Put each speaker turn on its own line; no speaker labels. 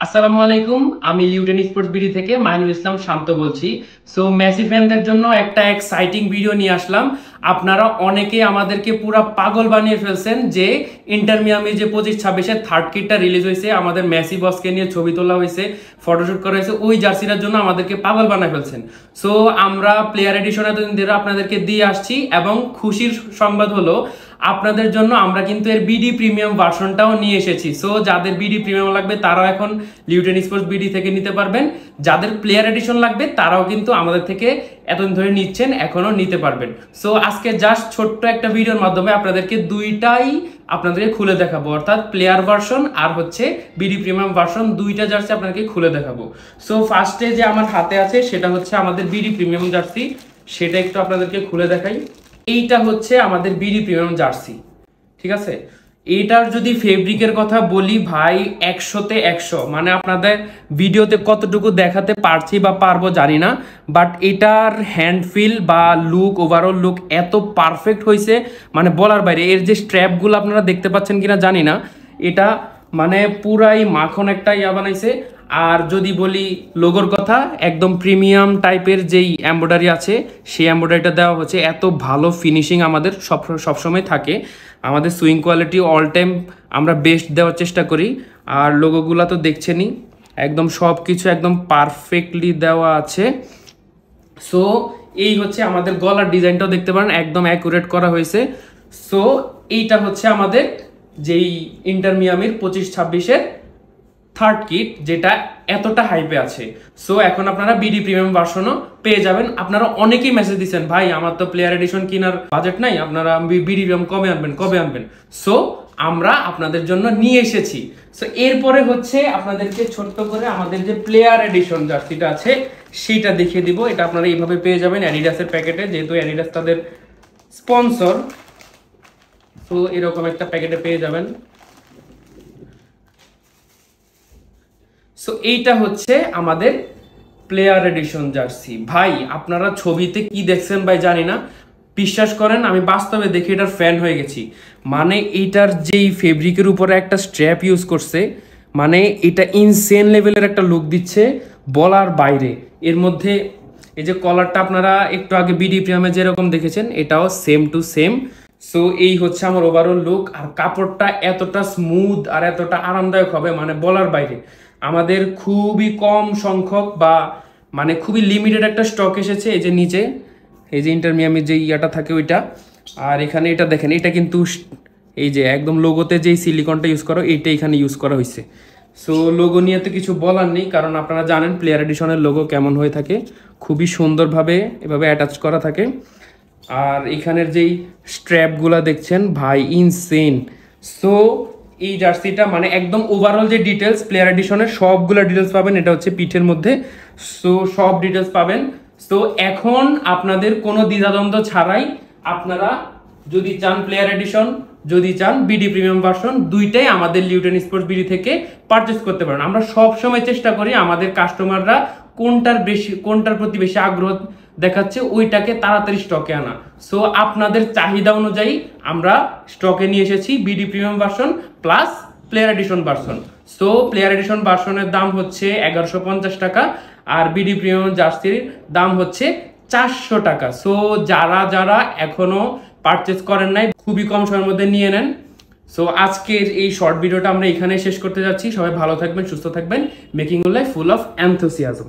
আসসালামু আলাইকুম, আমি লিউটেন স্পোর্টস বিডি থেকে মাইনুল ইসলাম শান্ত বলছি। সো মেসি ফ্যানদের জন্য একটা এক্সাইটিং ভিডিও নিয়ে আসলাম। আপনারা অনেকে আমাদেরকে পুরো পাগল বানিয়ে ফেলছেন যে ইন্টার মিয়ামি যে 25-26-এর থার্ড কিটটা রিলিজ হয়েছে, আমাদের মেসি বসকে নিয়ে ছবি তোলা হয়েছে, ফটোশুট করা হয়েছে, ওই জার্সিটার জন্য আমাদেরকে পাগল বানিয়ে ফেলছেন। সো আমরা প্লেয়ার এডিশন এতদিন ধরে আপনাদেরকে দিয়ে আসছি এবং খুশির সংবাদ হলো আপনাদের জন্য আমরা কিন্তু এর বিডি প্রিমিয়াম ভার্সনটাও নিয়ে এসেছি। সো যাদের বিডি প্রিমিয়াম লাগবে তারাও এখন লিউটেন স্পোর্টস বিডি থেকে নিতে পারবেন, যাদের প্লেয়ার এডিশন লাগবে তারাও কিন্তু আমাদের থেকে এতদিন ধরে নিচ্ছেন, এখনো নিতে পারবেন। সো আজকে জাস্ট ছোট্ট একটা ভিডিওর মাধ্যমে আপনাদেরকে দুইটাই আপনাদেরকে খুলে দেখাবো, অর্থাৎ প্লেয়ার ভার্সন আর হচ্ছে বিডি প্রিমিয়াম ভার্সন, দুইটা জার্সি আপনাদেরকে খুলে দেখাবো। সো ফার্স্টে যে আমার হাতে আছে সেটা হচ্ছে আমাদের বিডি প্রিমিয়াম জার্সি, সেটা একটু আপনাদেরকে খুলে দেখাই। এইটা হচ্ছে আমাদের বিডি প্রিমিয়াম জার্সি, ঠিক আছে। এইটার যদি ফেব্রিকের কথা বলি ভাই, 100-তে 100, মানে আপনাদের ভিডিওতে কতটুকু দেখাতে পারছি বা পারবো জানি না, বাট এটার হ্যান্ড ফিল বা লুক, ওভারঅল লুক এত পারফেক্ট হয়েছে মানে বলার বাইরে। এর যে স্ট্র্যাপগুলো আপনারা দেখতে পাচ্ছেন কিনা জানি না, এটা মানে পুরাই মাখন একটা ইয়া বানাইছে। আর যদি বলি লোগোর কথা, একদম প্রিমিয়াম টাইপের যেই এমব্রয়ডারি আছে সেই এমব্রয়ডারিটা দেওয়া হচ্ছে। এত ভালো ফিনিশিং আমাদের সবসময় থাকে, আমাদের সুইং কোয়ালিটি অল টাইম আমরা বেস্ট দেওয়ার চেষ্টা করি। আর লোগোগুলো তো দেখছেনই, একদম সব কিছু একদম পারফেক্টলি দেওয়া আছে। সো এই হচ্ছে আমাদের গলার ডিজাইনটাও দেখতে পারেন, একদম অ্যাকুরেট করা হয়েছে। সো এইটা হচ্ছে আমাদের যেই ইন্টার মিয়ামির 25-26-এর থার্ড কিট, যেটা এতটা হাইপে আছে। সো এখন আপনারা বিডি প্রিমিয়াম ভার্সনও পেয়ে যাবেন। আপনারা অনেকেই মেসেজ দিচ্ছেন, ভাই আমার তো প্লেয়ার এডিশন কেনার বাজেট নাই, আপনারা বিডি প্রিমিয়াম কবে আনবেন। সো আমরা আপনাদের জন্য নিয়ে এসেছি। সো এরপরে হচ্ছে আপনাদেরকে ছোট্ট করে আমাদের যে প্লেয়ার এডিশন জার্সিটা আছে সেইটা দেখিয়ে দিব। এটা আপনারা এইভাবে পেয়ে যাবেন অ্যাডিডাসের প্যাকেটে, যেহেতু অ্যাডিডাস তাদের স্পন্সর। তো এরকম একটা প্যাকেটে পেয়ে যাবেন। সো এইটা হচ্ছে আমাদের প্লেয়ার এডিশন জার্সি। ভাই আপনারা ছবিতে কি দেখছেন ভাই জানি না, বিশ্বাস করেন আমি বাস্তবে দেখে এটার ফ্যান হয়ে গেছি। মানে এইটার যেই ফেব্রিকের উপরে একটা স্ট্র্যাপ ইউজ করছে, মানে এটা ইনসেন লেভেলের একটা লুক দিচ্ছে বলার বাইরে। এর মধ্যে এই যে কলারটা আপনারা একটু আগে বিডি প্রিমিয়ামে যেরকম দেখেছেন, এটাও সেম টু সেম। সো এই হচ্ছে আমার ওভারঅল লুক। আর কাপড়টা এতটা স্মুথ আর এতটা আরামদায়ক হবে মানে বলার বাইরে। আমাদের খুবই কম সংখ্যক বা মানে খুবই লিমিটেড একটা স্টক এসেছে। এই যে নিচে এই যে ইন্টার মিয়ামির যে ইয়াটা থাকে ওইটা, আর এখানে এটা দেখেন, এটা কিন্তু এই যে একদম লোগোতে যেই সিলিকনটা ইউজ করা এইটা এখানে ইউজ করা হয়েছে। সো লোগো নিয়ে তো কিছু বলার নেই, কারণ আপনারা জানেন প্লেয়ার এডিশনের লোগো কেমন হয়ে থাকে, খুবই সুন্দরভাবে এভাবে অ্যাটাচ করা থাকে। আর এখানের যেই স্ট্র্যাপগুলা দেখছেন ভাই ইনসেন। সো এই জার্সিটা মানে একদম ওভারঅল যে ডিটেলস প্লেয়ার এডিশনের সবগুলো ডিটেলস পাবেন, এটা হচ্ছে পিঠের মধ্যে। সো সব ডিটেলস পাবেন। সো এখন আপনাদের কোনো দ্বিধাদ্বন্দ্ব ছাড়াই আপনারা যদি চান প্লেয়ার এডিশন, যদি চান বিডি প্রিমিয়াম ভার্সন, দুইটাই আমাদের লিউটেন স্পোর্টস বিডি থেকে পারচেস করতে পারেন। আমরা সব সময় চেষ্টা করি আমাদের কাস্টমাররা কোনটার প্রতি বেশি আগ্রহ দেখাচ্ছে ওইটাকে তাড়াতাড়ি স্টকে আনা। সো আপনাদের চাহিদা অনুযায়ী আমরা স্টকে নিয়ে এসেছি BD premium version plus player edition version. So player edition ভার্সনের দাম হচ্ছে 1150 টাকা, আর বিডি প্রিমিয়াম জার্সির দাম হচ্ছে 400 টাকা। সো যারা এখনো পারচেস করেন নাই, খুবই কম সময়ের মধ্যে নিয়ে নেন। সো আজকের এই শর্ট ভিডিওটা আমরা এখানে শেষ করতে যাচ্ছি। সবাই ভালো থাকবেন, সুস্থ থাকবেন। Making life full of enthusiasm.